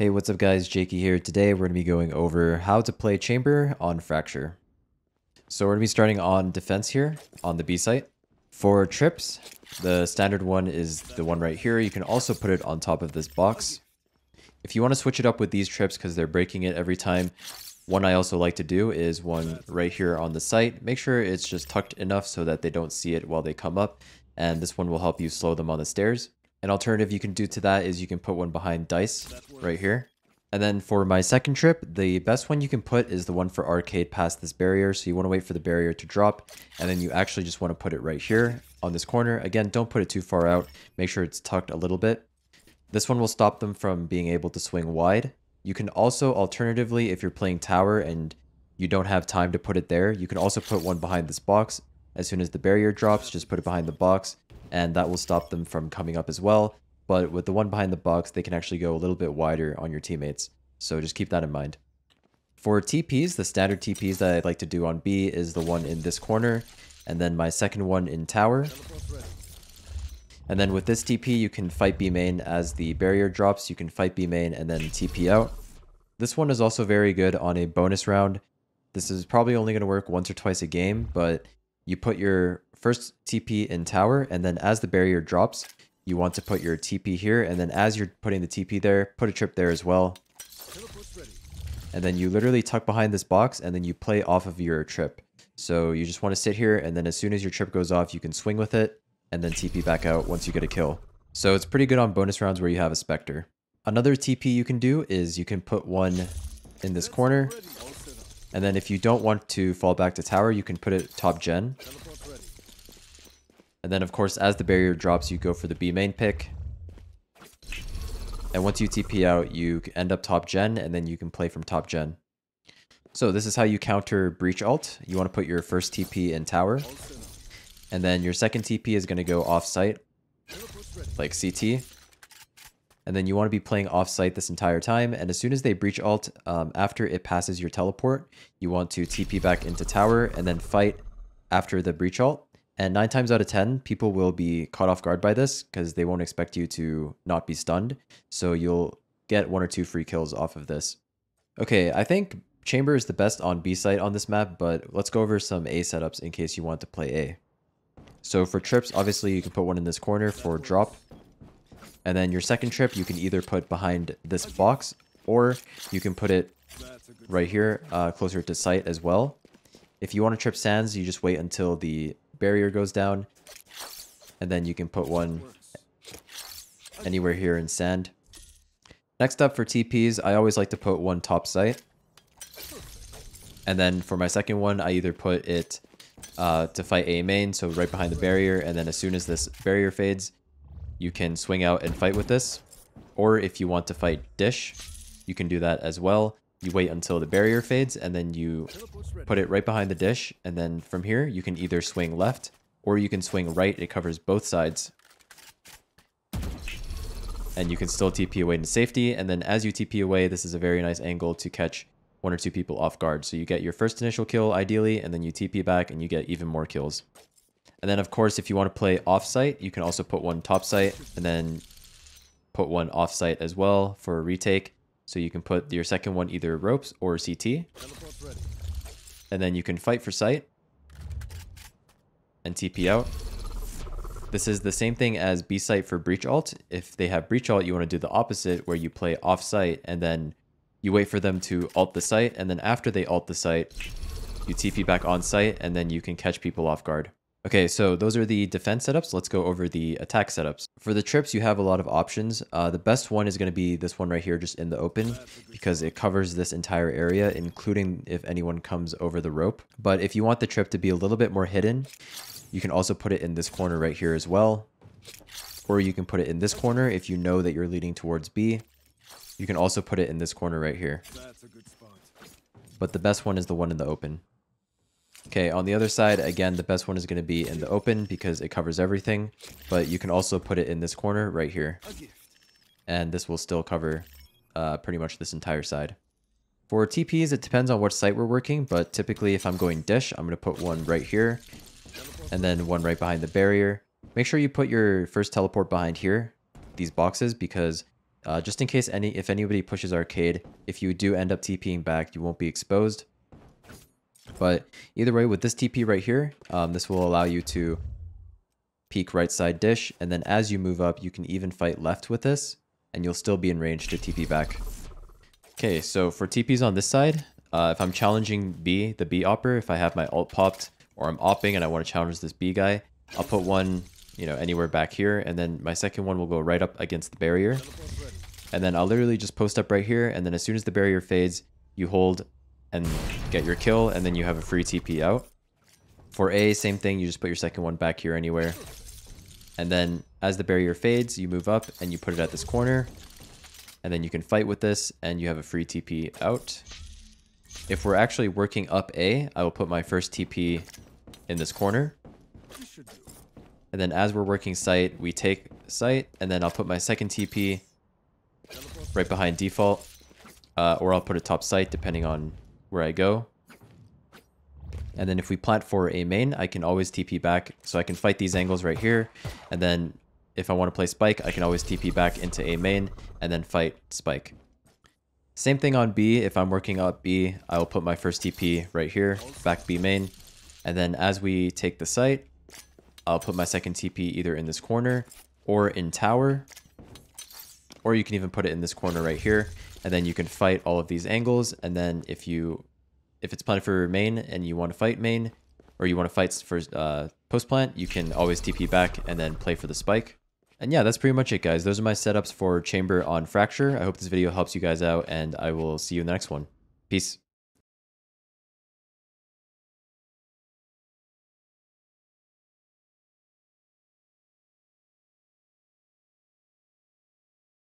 Hey, what's up guys, Jakey here. Today we're going to be going over how to play Chamber on Fracture. So we're going to be starting on defense here on the B site. For trips, the standard one is the one right here. You can also put it on top of this box. If you want to switch it up with these trips because they're breaking it every time, one I also like to do is one right here on the site. Make sure it's just tucked enough so that they don't see it while they come up, and this one will help you slow them on the stairs. An alternative you can do to that is you can put one behind dice right here. And then for my second trip, the best one you can put is the one for arcade past this barrier. So you want to wait for the barrier to drop, and then you actually just want to put it right here on this corner. Again, don't put it too far out. Make sure it's tucked a little bit. This one will stop them from being able to swing wide. You can also, alternatively, if you're playing tower and you don't have time to put it there, you can also put one behind this box. As soon as the barrier drops, just put it behind the box, and that will stop them from coming up as well. But with the one behind the box, they can actually go a little bit wider on your teammates. So just keep that in mind. For TPs, the standard TPs that I'd like to do on B is the one in this corner, and then my second one in tower. And then with this TP, you can fight B main as the barrier drops. You can fight B main and then TP out. This one is also very good on a bonus round. This is probably only going to work once or twice a game, but you put your first TP in tower, and then as the barrier drops, you want to put your TP here, and then as you're putting the TP there, put a trip there as well. And then you literally tuck behind this box, and then you play off of your trip. So you just want to sit here, and then as soon as your trip goes off, you can swing with it, and then TP back out once you get a kill. So it's pretty good on bonus rounds where you have a Spectre. Another TP you can do is you can put one in this corner, and then if you don't want to fall back to tower, you can put it top gen. And then of course, as the barrier drops, you go for the B main pick. And once you TP out, you end up top gen, and then you can play from top gen. So this is how you counter breach ult. You want to put your first TP in tower, and then your second TP is going to go off site, like CT. And then you want to be playing off site this entire time. And as soon as they breach ult, after it passes your teleport, you want to TP back into tower and then fight after the breach ult. And 9 times out of 10, people will be caught off guard by this because they won't expect you to not be stunned. So you'll get 1 or 2 free kills off of this. Okay, I think Chamber is the best on B site on this map, but let's go over some A setups in case you want to play A. So for trips, obviously you can put one in this corner for drop. And then your second trip, you can either put behind this box, or you can put it right here, closer to site as well. If you want to trip sands, you just wait until the barrier goes down, and then you can put one anywhere here in sand. Next up for TPs, I always like to put one top site. And then for my second one, I either put it to fight A main, so right behind the barrier, and then as soon as this barrier fades, you can swing out and fight with this. Or if you want to fight dish, you can do that as well. You wait until the barrier fades, and then you put it right behind the dish, and then from here, you can either swing left, or you can swing right. It covers both sides. And you can still TP away into safety, and then as you TP away, this is a very nice angle to catch 1 or 2 people off guard. So you get your first initial kill, ideally, and then you TP back, and you get even more kills. And then, of course, if you want to play off-site, you can also put one top-site, and then put one off-site as well for a retake. So you can put your second one either ropes or CT. And then you can fight for site and TP out. This is the same thing as B site for breach ult. If they have breach ult, you want to do the opposite, where you play off-site, and then you wait for them to ult the site, and then after they ult the site, you TP back on site, and then you can catch people off guard. Okay, so those are the defense setups. Let's go over the attack setups. For the trips, you have a lot of options. The best one is going to be this one right here, just in the open, because it covers this entire area, including if anyone comes over the rope. But if you want the trip to be a little bit more hidden, you can also put it in this corner right here as well. Or you can put it in this corner if you know that you're leading towards B. You can also put it in this corner right here. But the best one is the one in the open. Okay, on the other side, again, the best one is going to be in the open because it covers everything, but you can also put it in this corner right here. And this will still cover pretty much this entire side. For TPs, it depends on what site we're working, but typically if I'm going dish, I'm going to put one right here, and then one right behind the barrier. Make sure you put your first teleport behind here, these boxes, because just in case if anybody pushes arcade, if you do end up TPing back, you won't be exposed. But either way, with this TP right here, this will allow you to peek right side dish, and then as you move up, you can even fight left with this, and you'll still be in range to TP back. Okay, so for TPs on this side, if I'm challenging B, the B opper, if I have my ult popped, or I'm opping and I want to challenge this B guy, I'll put one, you know, anywhere back here, and then my second one will go right up against the barrier. And then I'll literally just post up right here, and then as soon as the barrier fades, you hold and get your kill, and then you have a free TP out. For A, same thing, you just put your second one back here anywhere. And then as the barrier fades, you move up and you put it at this corner, and then you can fight with this, and you have a free TP out. If we're actually working up A, I will put my first TP in this corner. And then as we're working site, we take site, and then I'll put my second TP right behind default, or I'll put it top site depending on where I go. And then if we plant for A main, I can always TP back, so I can fight these angles right here. And then if I want to play spike, I can always TP back into A main and then fight spike. Same thing on B. If I'm working up B, I will put my first TP right here, back B main. And then as we take the site, I'll put my second TP either in this corner or in tower. Or you can even put it in this corner right here. And then you can fight all of these angles. And then if it's planted for main and you want to fight main, or you want to fight for post plant, you can always TP back and then play for the spike. And yeah, that's pretty much it, guys. Those are my setups for Chamber on Fracture. I hope this video helps you guys out, and I will see you in the next one. Peace.